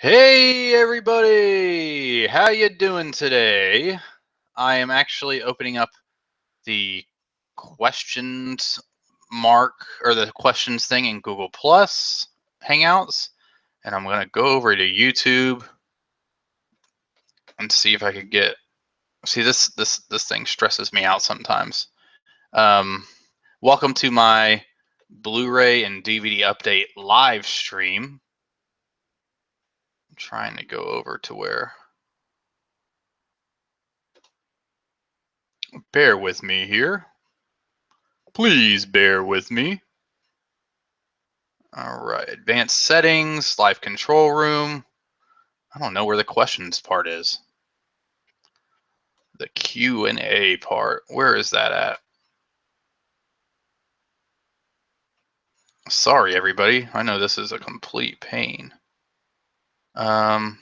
Hey everybody! How you doing today? I am actually opening up the questions mark or the questions thing in Google Plus Hangouts, and I'm gonna go over to YouTube and see if I could get. See, this thing stresses me out sometimes. Um, Welcome to my Blu-ray and DVD update live stream. I'm trying to go over to where. Bear with me here. Please bear with me. All right, advanced settings, live control room. I don't know where the questions part is. The Q&A part, where is that at? Sorry, everybody. I know this is a complete pain. I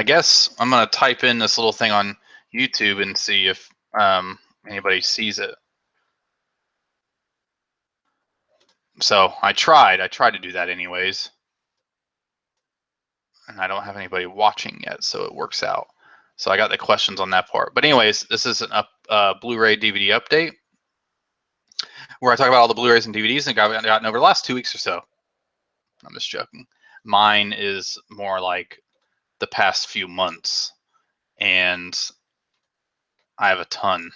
guess I'm going to type in this little thing on YouTube and see if anybody sees it. So I tried to do that anyways. And I don't have anybody watching yet, so it works out. So I got the questions on that part. But anyways, this is a Blu-ray DVD update where I talk about all the Blu-rays and DVDs I've gotten over the last 2 weeks or so. I'm just joking. Mine is more like the past few months, and I have a ton.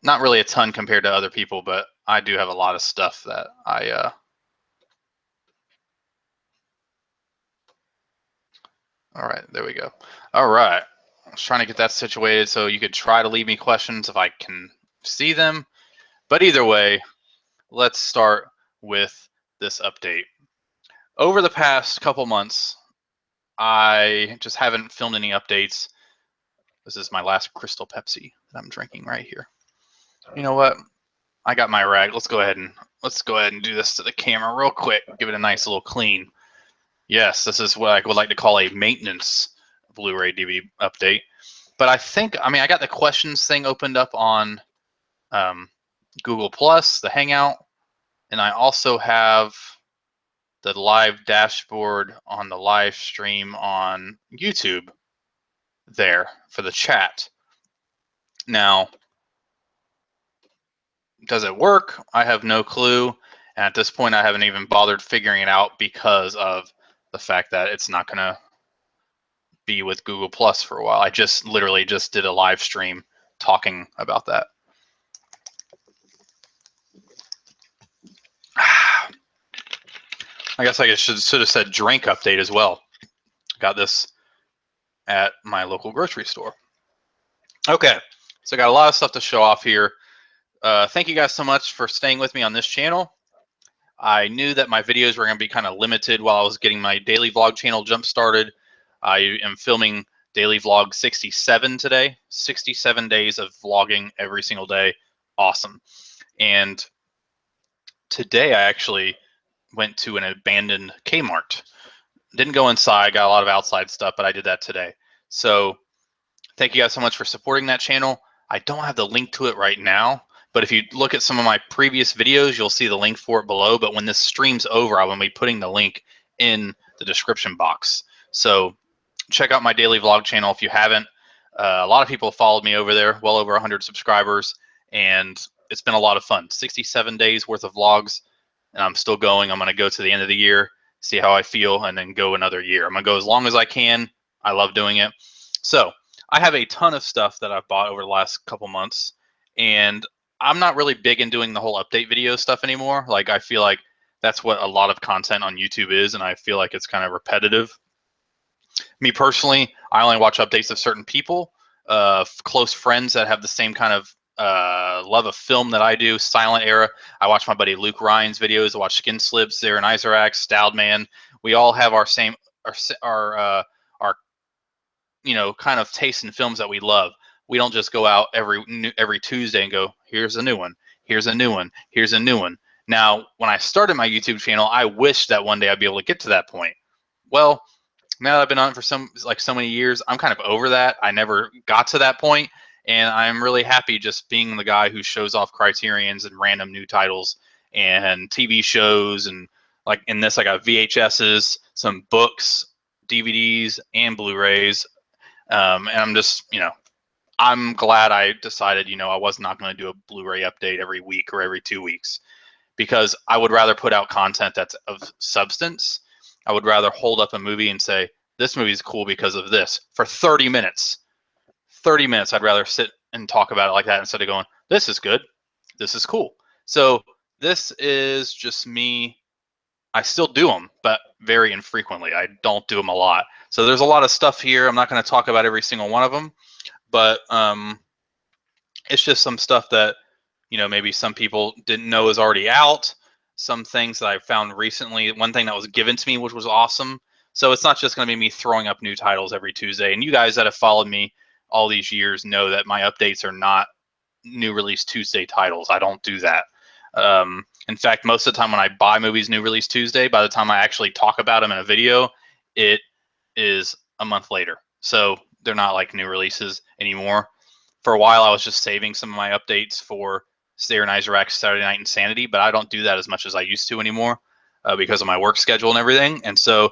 Not really a ton compared to other people, but I do have a lot of stuff that I all right, there we go. All right. I was trying to get that situated so you could try to leave me questions if I can see them. But either way, let's start with this update. Over the past couple months, I just haven't filmed any updates. This is my last Crystal Pepsi that I'm drinking right here. You know what? I got my rag. Let's go ahead and do this to the camera real quick. Give it a nice little clean. Yes, this is what I would like to call a maintenance Blu-ray DVD update. But I got the questions thing opened up on Google Plus, the Hangout, and I also have the live dashboard on the live stream on YouTube there for the chat. Now, does it work? I have no clue. And at this point, I haven't even bothered figuring it out because of the fact that it's not going to be with Google Plus for a while. I just literally just did a live stream talking about that. I guess I should have said drink update as well. Got this at my local grocery store. Okay, so I got a lot of stuff to show off here. Thank you guys so much for staying with me on this channel. I knew that my videos were going to be kind of limited while I was getting my daily vlog channel jump started. I am filming daily vlog 67 today. 67 days of vlogging every single day. Awesome. And today I actually went to an abandoned Kmart. Didn't go inside, got a lot of outside stuff, but I did that today. So thank you guys so much for supporting that channel. I don't have the link to it right now, but if you look at some of my previous videos, you'll see the link for it below. But when this stream's over, I will be putting the link in the description box. So check out my daily vlog channel if you haven't. A lot of people followed me over there, well over 100 subscribers, and it's been a lot of fun. 67 days worth of vlogs, and I'm still going. I'm going to go to the end of the year, see how I feel, and then go another year. I'm going to go as long as I can. I love doing it. So I have a ton of stuff that I've bought over the last couple months, and I'm not really big in doing the whole update video stuff anymore. Like, I feel like that's what a lot of content on YouTube is, and I feel like it's kind of repetitive. Me personally, I only watch updates of certain people, close friends that have the same kind of love of film that I do. Silent era. I watch my buddy Luke Ryan's videos. I watch Skin Slips, Zarin Isaac, Staldman. We all have our same our kind of taste in films that we love. We don't just go out every Tuesday and go, here's a new one, here's a new one, here's a new one. Now, when I started my YouTube channel, I wish that one day I'd be able to get to that point. Well, now that I've been on it for so many years, I'm kind of over that. I never got to that point, and I'm really happy just being the guy who shows off Criterions and random new titles and TV shows, and like in this I got VHSs, some books, DVDs, and Blu-rays. And I'm just, I'm glad I decided, I was not going to do a Blu-ray update every week or every 2 weeks, because I would rather put out content that's of substance. I would rather hold up a movie and say, this movie is cool because of this for 30 minutes. 30 minutes, I'd rather sit and talk about it like that instead of going, this is good, this is cool. So this is just me. I still do them, but very infrequently. I don't do them a lot. So there's a lot of stuff here. I'm not going to talk about every single one of them, but it's just some stuff that, maybe some people didn't know is already out. Some things that I found recently. One thing that was given to me, which was awesome. So it's not just going to be me throwing up new titles every Tuesday. And you guys that have followed me all these years know that my updates are not new release Tuesday titles. I don't do that. In fact, most of the time when I buy movies new release Tuesday, by the time I actually talk about them in a video, it is a month later. So they're not like new releases anymore. For a while, I was just saving some of my updates for Stayer and Isaac's Saturday Night Insanity, but I don't do that as much as I used to anymore because of my work schedule and everything. And so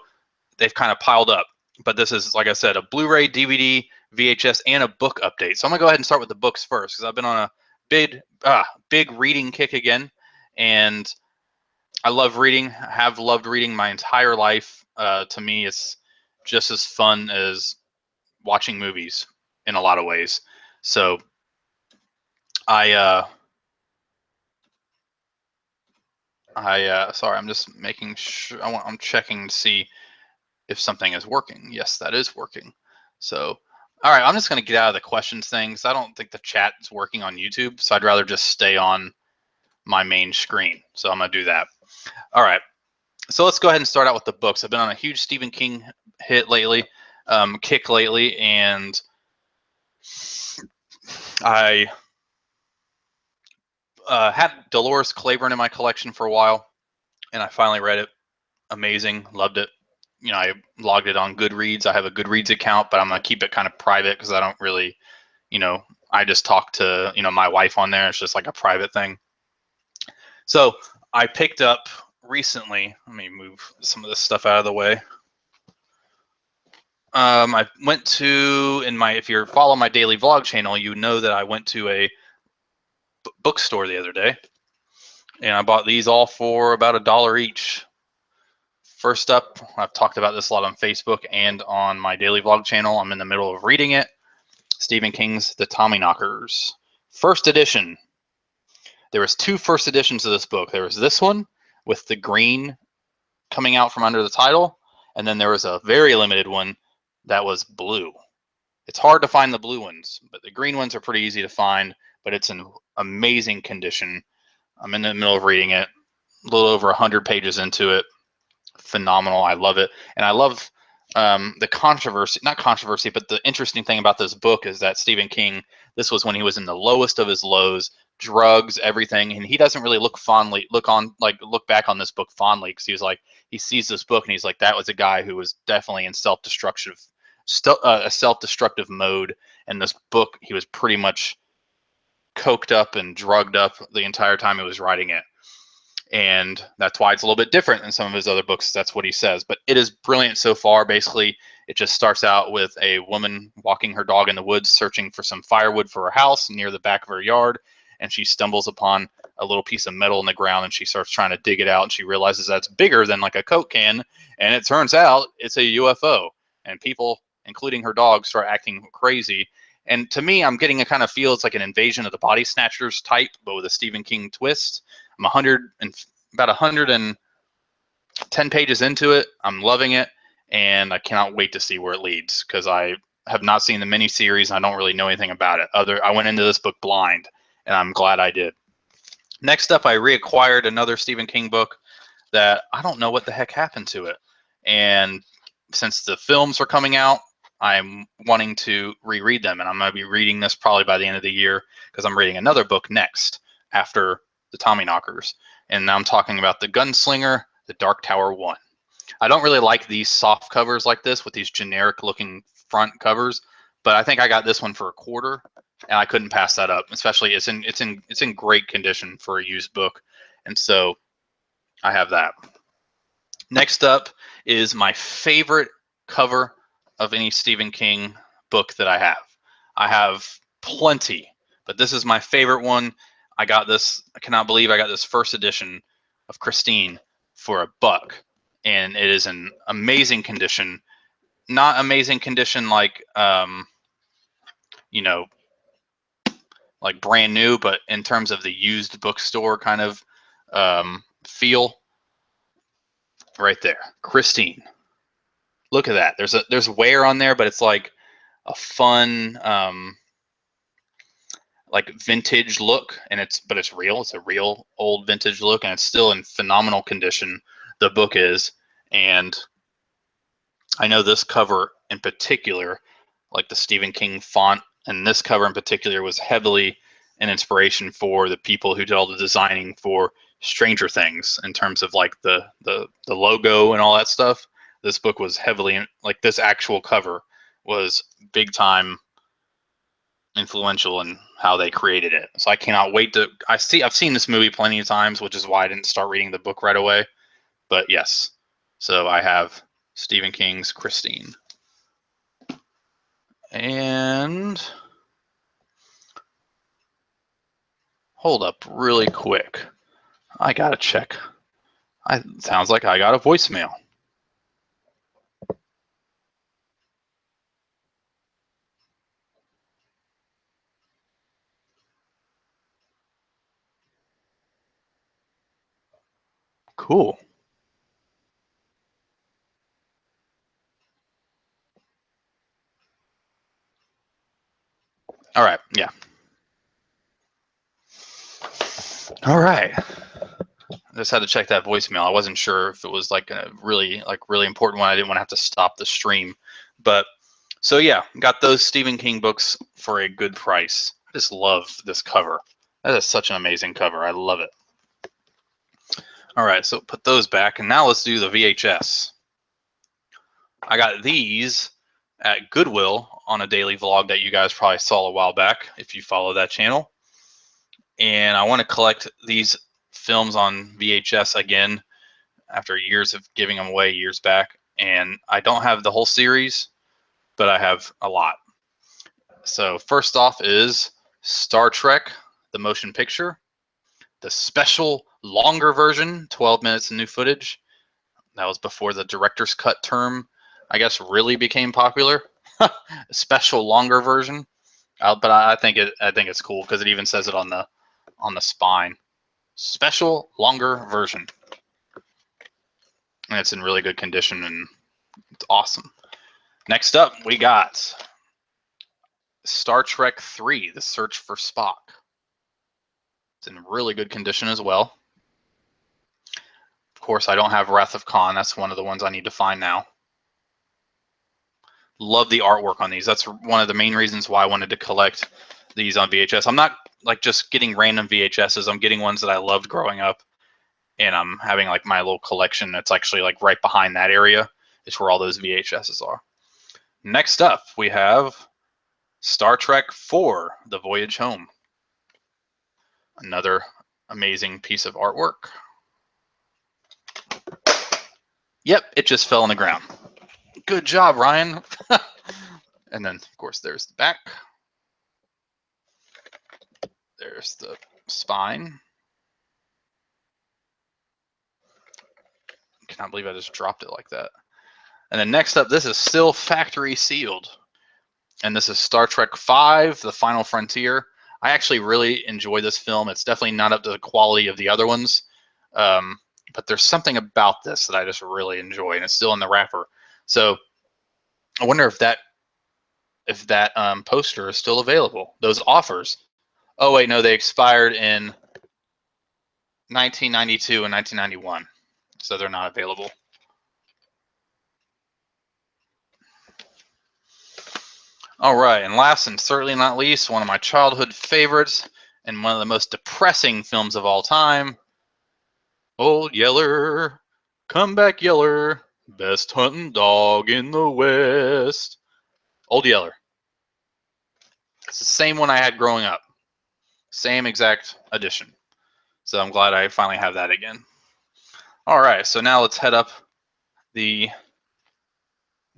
they've kind of piled up. But this is, like I said, a Blu-ray, DVD, VHS, and a book update. So I'm going to go ahead and start with the books first, because I've been on a big reading kick again. And I love reading. I have loved reading my entire life. To me, it's just as fun as watching movies in a lot of ways. So sorry, I'm just making sure. I'm checking to see if something is working. Yes, that is working. So, all right, I'm just going to get out of the questions things. I don't think the chat is working on YouTube, so I'd rather just stay on my main screen. So I'm going to do that. All right. So let's go ahead and start out with the books. I've been on a huge Stephen King kick lately, and I had Dolores Claiborne in my collection for a while, and I finally read it. Amazing, loved it. I logged it on Goodreads. I have a Goodreads account, but I'm gonna keep it kind of private because I don't really, I just talk to my wife on there. It's just like a private thing. So I picked up recently. Let me move some of this stuff out of the way. I went to if you're following my daily vlog channel, you know that I went to a bookstore the other day, and I bought these all for about $1 each. First up, I've talked about this a lot on Facebook and on my daily vlog channel. I'm in the middle of reading it. Stephen King's The Tommyknockers, first edition. There was 2 first editions of this book. There was this one with the green coming out from under the title, and then there was a very limited one that was blue. It's hard to find the blue ones, but the green ones are pretty easy to find, but it's in amazing condition. I'm in the middle of reading it, a little over 100 pages into it. Phenomenal. I love it. And I love the controversy, not controversy, but the interesting thing about this book is that Stephen King, this was when he was in the lowest of his lows, drugs, everything, and he doesn't really look back on this book fondly, because he sees this book and he's like, that was a guy who was definitely in a self-destructive mode. And this book, he was pretty much coked up and drugged up the entire time he was writing it. And that's why it's a little bit different than some of his other books. That's what he says. But it is brilliant so far. Basically, it just starts out with a woman walking her dog in the woods, searching for some firewood for her house near the back of her yard. And she stumbles upon a little piece of metal in the ground, and she starts trying to dig it out. And she realizes that's bigger than like a Coke can. And it turns out it's a UFO. And people, including her dog, start acting crazy. And to me, I'm getting a kind of feel it's like an Invasion of the Body Snatchers type, but with a Stephen King twist. I'm about 110 pages into it. I'm loving it, and I cannot wait to see where it leads, because I have not seen the miniseries and I don't really know anything about it. I went into this book blind, and I'm glad I did. Next up, I reacquired another Stephen King book that I don't know what the heck happened to it. And since the films are coming out, I'm wanting to reread them, and I'm going to be reading this probably by the end of the year, because I'm reading another book next after The Tommyknockers. And now I'm talking about The Gunslinger, The Dark Tower 1. I don't really like these soft covers like this with these generic looking front covers, but I think I got this one for $25, and I couldn't pass that up. Especially it's in great condition for a used book. And so I have that. Next up is my favorite cover of any Stephen King book that I have. I have plenty, but this is my favorite one. I got this, I cannot believe I got this first edition of Christine for $1, and it is in amazing condition. Not amazing condition like, you know, like brand new, but in terms of the used bookstore kind of feel, right there, Christine. Look at that. There's wear on there, but it's like a fun, like vintage look, and but it's real. It's a real old vintage look, and it's still in phenomenal condition. The book is, and I know this cover in particular, like the Stephen King font, and this cover in particular was heavily an inspiration for the people who did all the designing for Stranger Things in terms of like the logo and all that stuff. This book was heavily like this actual cover was big time influential in how they created it. So I cannot wait to I've seen this movie plenty of times, which is why I didn't start reading the book right away. But yes. So I have Stephen King's Christine. And hold up really quick. I gotta check. Sounds like I got a voicemail. Cool. All right. Yeah. All right. I just had to check that voicemail. I wasn't sure if it was like a really important one. I didn't want to have to stop the stream. But so yeah, got those Stephen King books for a good price. I just love this cover. That is such an amazing cover. I love it. All right, so put those back, and now let's do the VHS. I got these at Goodwill on a daily vlog that you guys probably saw a while back if you follow that channel. And I want to collect these films on VHS again after years of giving them away years back. And I don't have the whole series, but I have a lot. So first off is Star Trek, the motion picture, the special longer version, 12 minutes of new footage. That was before the director's cut term, I guess, really became popular. A special longer version. But I think it's cool because it even says it on the spine. Special longer version. And it's in really good condition and it's awesome. Next up, we got Star Trek 3, The Search for Spock. It's in really good condition as well. Of course, I don't have Wrath of Khan. That's one of the ones I need to find now. Love the artwork on these. That's one of the main reasons why I wanted to collect these on VHS. I'm not like just getting random VHSs. I'm getting ones that I loved growing up. And I'm having like my little collection that's actually like right behind that area is where all those VHSs are. Next up, we have Star Trek 4, The Voyage Home. Another amazing piece of artwork. Yep, it just fell on the ground. Good job, Ryan. And then, of course, there's the back. There's the spine. I cannot believe I just dropped it like that. And then next up, this is still factory sealed. And this is Star Trek V, The Final Frontier. I actually really enjoy this film. It's definitely not up to the quality of the other ones. But there's something about this that I just really enjoy, and it's still in the wrapper. So I wonder if that poster is still available. Those offers. Oh wait, no, they expired in 1992 and 1991, so they're not available. All right, and last and certainly not least, one of my childhood favorites and one of the most depressing films of all time. Old Yeller, come back Yeller, best hunting dog in the West. Old Yeller. It's the same one I had growing up. Same exact edition. So I'm glad I finally have that again. All right, so now let's head up the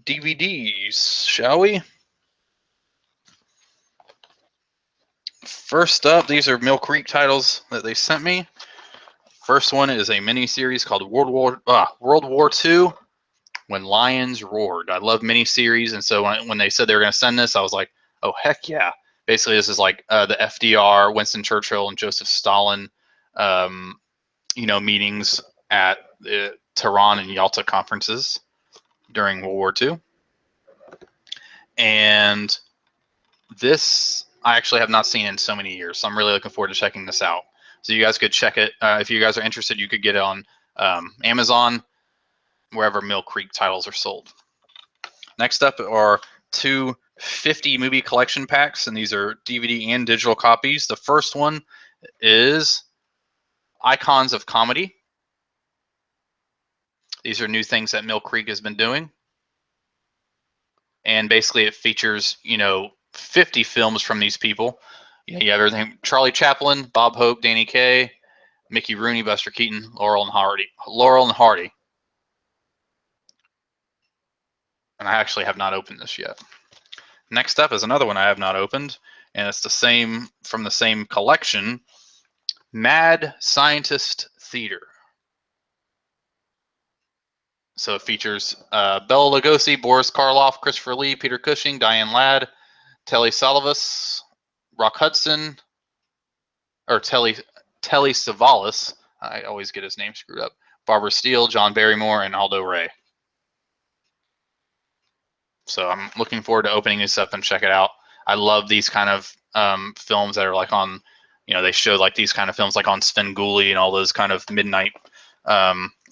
DVDs, shall we? First up, these are Mill Creek titles that they sent me. First one is a mini-series called World War II, When Lions Roared. I love mini-series, and so when they said they were going to send this, I was like, oh, heck yeah. Basically, this is like the FDR, Winston Churchill, and Joseph Stalin, meetings at the Tehran and Yalta conferences during World War II. And this I actually have not seen in so many years, so I'm really looking forward to checking this out. So you guys could check it. If you guys are interested, you could get it on Amazon, wherever Mill Creek titles are sold. Next up are two 50 movie collection packs, and these are DVD and digital copies. The first one is Icons of Comedy. These are new things that Mill Creek has been doing. And basically it features, 50 films from these people. You have everything: Charlie Chaplin, Bob Hope, Danny Kaye, Mickey Rooney, Buster Keaton, Laurel and Hardy. And I actually have not opened this yet. Next up is another one I have not opened, and it's the same from the same collection, Mad Scientist Theater. So it features Bela Lugosi, Boris Karloff, Christopher Lee, Peter Cushing, Diane Ladd, Telly Savalas, Rock Hudson, or Telly Savalas. I always get his name screwed up. Barbara Steele, John Barrymore, and Aldo Ray. So I'm looking forward to opening this up and check it out. I love these kind of films that are like on, they show like these kind of films like on Svengoolie and all those kind of midnight,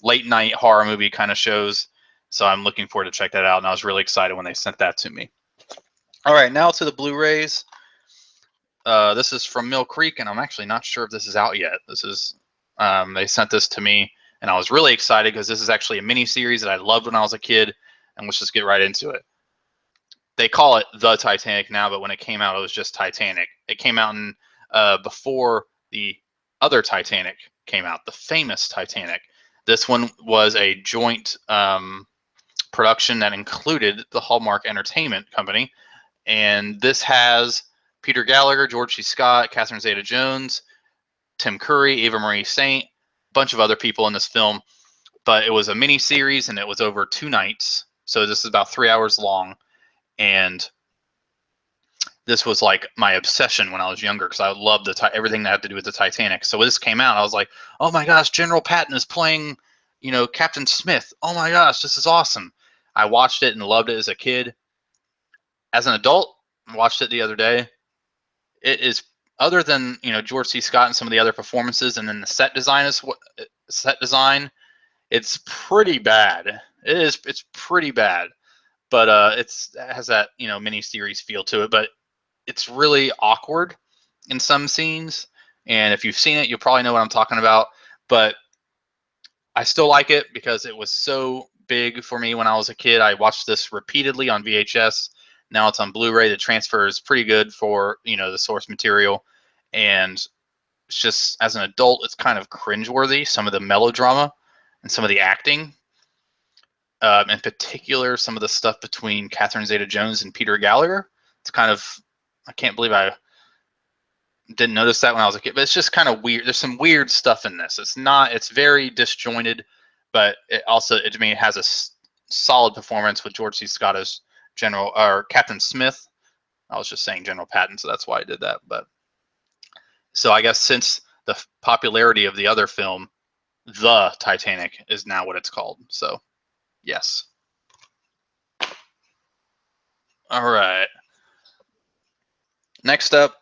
late night horror movie kind of shows. So I'm looking forward to check that out, and I was really excited when they sent that to me. All right, now to the Blu-rays. This is from Mill Creek, and I'm actually not sure if this is out yet. This is they sent this to me, and I was really excited because this is actually a mini series that I loved when I was a kid. And let's just get right into it. They call it The Titanic now, but when it came out, it was just Titanic. It came out in before the other Titanic came out, the famous Titanic. This one was a joint production that included the Hallmark Entertainment Company, and this has Peter Gallagher, George C. Scott, Catherine Zeta-Jones, Tim Curry, Ava Marie Saint, a bunch of other people in this film. But it was a mini series, and it was over 2 nights. So this is about 3 hours long. And this was like my obsession when I was younger, because I loved everything that had to do with the Titanic. So when this came out, I was like, oh my gosh, General Patton is playing, Captain Smith. Oh my gosh, this is awesome. I watched it and loved it as a kid. As an adult, I watched it the other day. It is, other than George C. Scott and some of the other performances, and then the set design it's pretty bad. It's pretty bad, but it has that mini series feel to it. But it's really awkward in some scenes, and if you've seen it, you'll probably know what I'm talking about. But I still like it because it was so big for me when I was a kid. I watched this repeatedly on VHS. Now it's on Blu-ray. The transfer is pretty good for the source material, and it's just, as an adult, it's kind of cringeworthy. Some of the melodrama and some of the acting, in particular, some of the stuff between Catherine Zeta-Jones and Peter Gallagher. It's kind of, I can't believe I didn't notice that when I was a kid, but it's just kind of weird. There's some weird stuff in this. It's very disjointed, but it has a solid performance with George C. Scott as Captain Smith. I was just saying General Patton, so that's why I did that. But so I guess since the popularity of the other film, The Titanic is now what it's called. So yes. All right. Next up,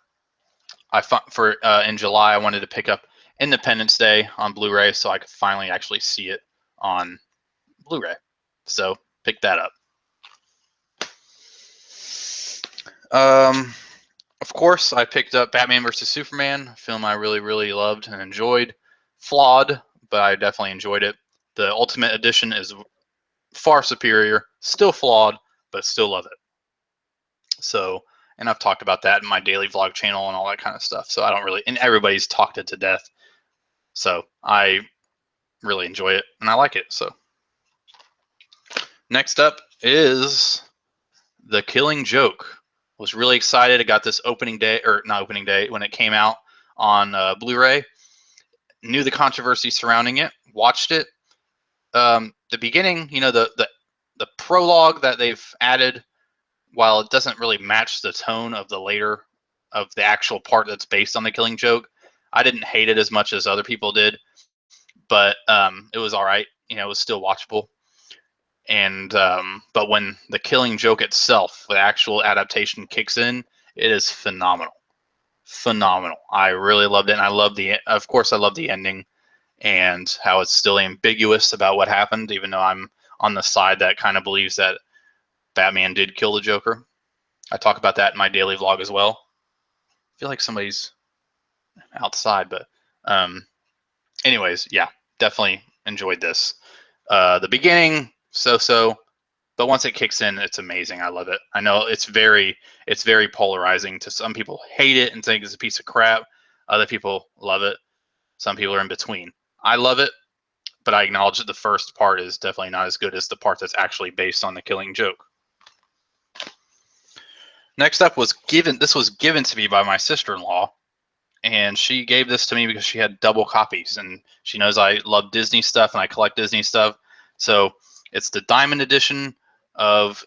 in July, I wanted to pick up Independence Day on Blu-ray so I could finally actually see it on Blu-ray. So pick that up. Of course, I picked up Batman vs. Superman, a film I really, really loved and enjoyed. Flawed, but I definitely enjoyed it. The Ultimate Edition is far superior. Still flawed, but still love it. So, and I've talked about that in my daily vlog channel and all that kind of stuff. So I don't really, and everybody's talked it to death. So I really enjoy it and I like it. So next up is The Killing Joke. Was really excited. I got this opening day, or not opening day, when it came out on Blu-ray. Knew the controversy surrounding it. Watched it. The beginning, you know, the prologue that they've added, while it doesn't really match the tone of the later of the actual part that's based on The Killing Joke, I didn't hate it as much as other people did, but it was all right. You know, it was still watchable. And but when The Killing Joke itself, the actual adaptation kicks in, it is phenomenal. Phenomenal. I really loved it, and I love of course I love the ending and how it's still ambiguous about what happened, even though I'm on the side that kind of believes that Batman did kill the Joker. I talk about that in my daily vlog as well. I feel like somebody's outside, but anyways, yeah, definitely enjoyed this. The beginning, so, but once it kicks in, it's amazing. I love it. I know it's very polarizing. To some people, hate it and think it's a piece of crap. Other people love it. Some people are in between. I love it, but I acknowledge that the first part is definitely not as good as the part that's actually based on The Killing Joke. Next up was this was given to me by my sister-in-law, and she gave this to me because she had double copies, and she knows I love Disney stuff and I collect Disney stuff. So it's the Diamond Edition of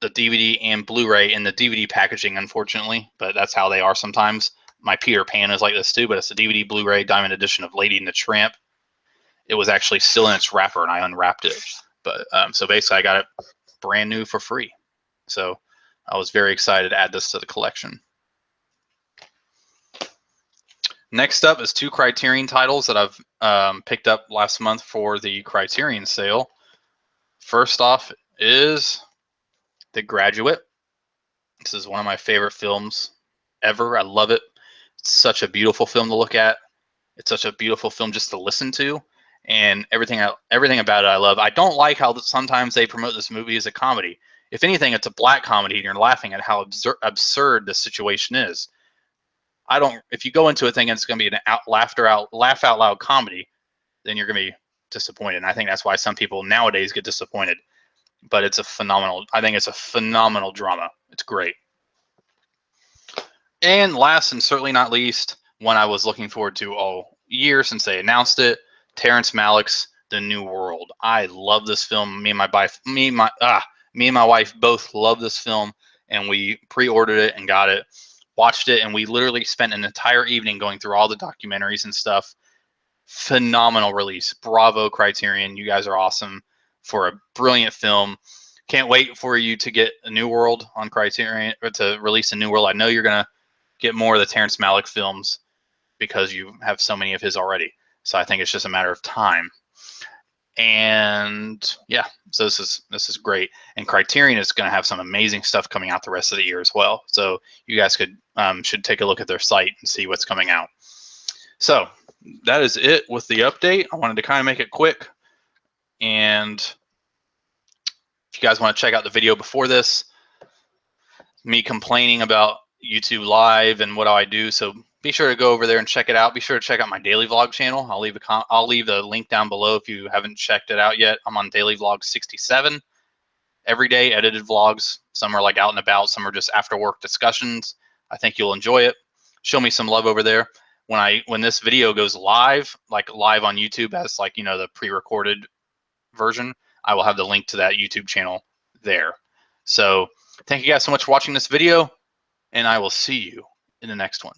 the DVD and Blu-ray in the DVD packaging, unfortunately, but that's how they are sometimes. My Peter Pan is like this too, but it's the DVD Blu-ray Diamond Edition of Lady and the Tramp. It was actually still in its wrapper, and I unwrapped it. But so basically, I got it brand new for free. So I was very excited to add this to the collection. Next up is 2 Criterion titles that I've picked up last month for the Criterion sale. First off is The Graduate. This is one of my favorite films ever. I love it. It's such a beautiful film to look at. It's such a beautiful film just to listen to, and everything about it I love. I don't like how sometimes they promote this movie as a comedy. If anything, it's a black comedy, and you're laughing at how absurd the situation is. I don't. If you go into it thinking it's going to be an laugh out loud comedy, then you're going to be disappointed. And I think that's why some people nowadays get disappointed. But it's a phenomenal. I think it's a phenomenal drama. It's great. And last and certainly not least, one I was looking forward to all year since they announced it, Terrence Malick's The New World. I love this film. Me and my wife both love this film, and we pre-ordered it and got it, watched it, and we literally spent an entire evening going through all the documentaries and stuff. Phenomenal release. Bravo, Criterion. You guys are awesome for a brilliant film. Can't wait for you to get A New World on Criterion, or to release A New World. I know you're going to get more of the Terrence Malick films because you have so many of his already. So I think it's just a matter of time. And yeah, so this is great. And Criterion is going to have some amazing stuff coming out the rest of the year as well. So you guys should take a look at their site and see what's coming out. So that is it with the update. I wanted to kind of make it quick. And if you guys want to check out the video before this, me complaining about YouTube Live and what do I do, so be sure to go over there and check it out. Be sure to check out my daily vlog channel. I'll leave the link down below if you haven't checked it out yet. I'm on daily vlog 67. Every day edited vlogs. Some are like out and about, some are just after work discussions. I think you'll enjoy it. Show me some love over there. When this video goes live, like live on YouTube as like, you know, the pre-recorded version, I will have the link to that YouTube channel there. So thank you guys so much for watching this video, and I will see you in the next one.